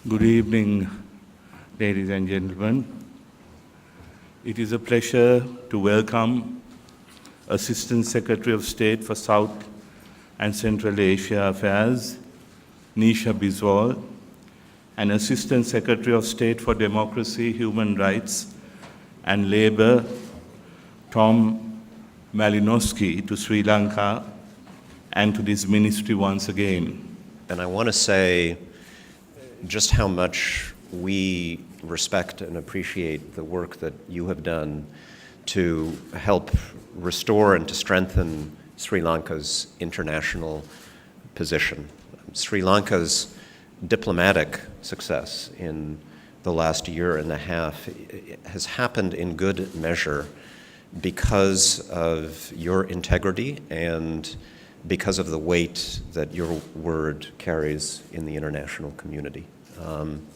Good evening, ladies and gentlemen. It is a pleasure to welcome Assistant Secretary of State for South and Central Asia Affairs, Nisha Biswal, and Assistant Secretary of State for Democracy, Human Rights and Labour, Tom Malinowski, to Sri Lanka and to this ministry once again. And I want to say just how much we respect and appreciate the work that you have done to help restore and to strengthen Sri Lanka's international position. Sri Lanka's diplomatic success in the last year and a half has happened in good measure because of your integrity and because of the weight that your word carries in the international community.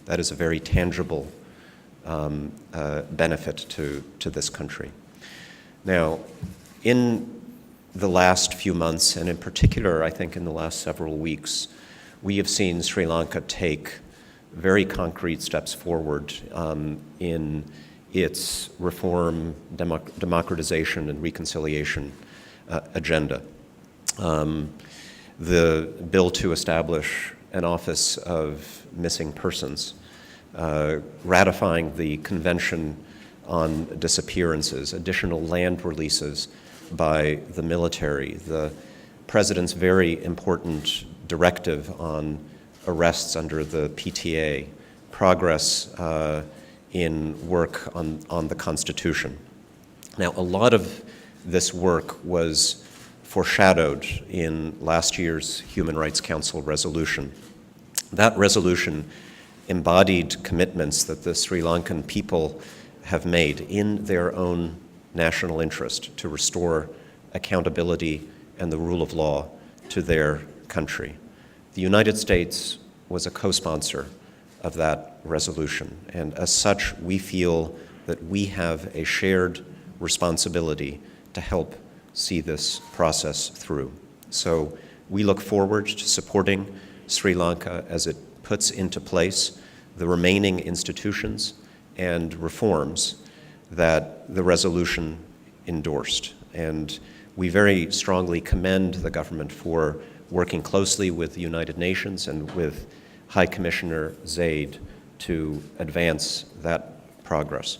That is a very tangible benefit to this country. Now, in the last few months, and in particular, I think in the last several weeks, we have seen Sri Lanka take very concrete steps forward in its reform, democratization, and reconciliation agenda. The bill to establish an Office of Missing Persons, ratifying the Convention on Disappearances, additional land releases by the military, the President's very important directive on arrests under the PTA, progress in work on the Constitution. Now, a lot of this work was foreshadowed in last year's Human Rights Council resolution. That resolution embodied commitments that the Sri Lankan people have made in their own national interest to restore accountability and the rule of law to their country. The United States was a co-sponsor of that resolution, and as such, we feel that we have a shared responsibility to help see this process through. So we look forward to supporting Sri Lanka as it puts into place the remaining institutions and reforms that the resolution endorsed. And we very strongly commend the government for working closely with the United Nations and with High Commissioner Zaid to advance that progress.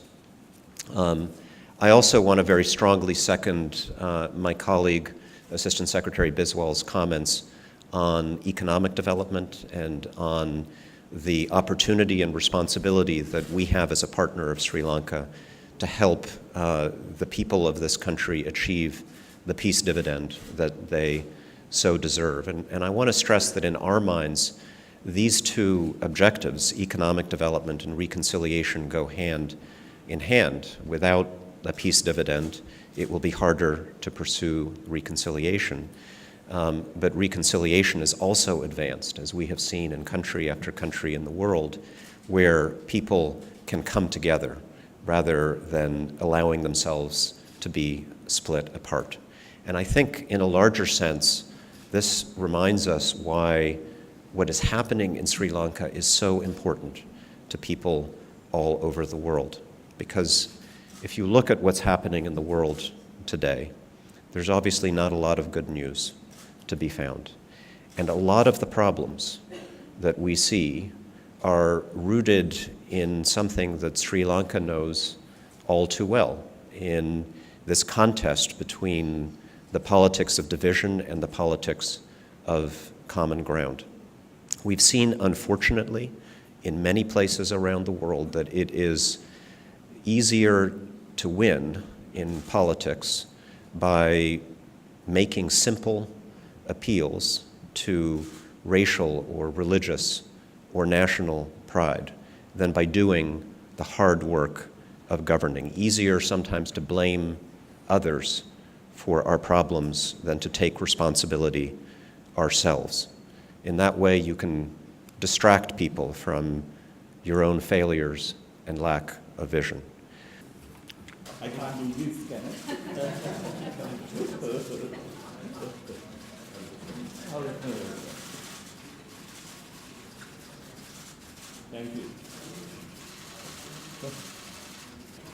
I also want to very strongly second my colleague, Assistant Secretary Biswal's comments on economic development and on the opportunity and responsibility that we have as a partner of Sri Lanka to help the people of this country achieve the peace dividend that they so deserve. And I want to stress that in our minds, these two objectives, economic development and reconciliation, go hand in hand. Without a peace dividend, it will be harder to pursue reconciliation. But reconciliation is also advanced, as we have seen in country after country in the world, where people can come together rather than allowing themselves to be split apart. And I think in a larger sense, this reminds us why what is happening in Sri Lanka is so important to people all over the world. Because if you look at what's happening in the world today, there's obviously not a lot of good news to be found. And a lot of the problems that we see are rooted in something that Sri Lanka knows all too well, in this contest between the politics of division and the politics of common ground. We've seen, unfortunately, in many places around the world that it is easier to win in politics by making simple appeals to racial or religious or national pride than by doing the hard work of governing. Easier sometimes to blame others for our problems than to take responsibility ourselves. In that way, you can distract people from your own failures and lack of vision. I can't do this, can I? Thank you.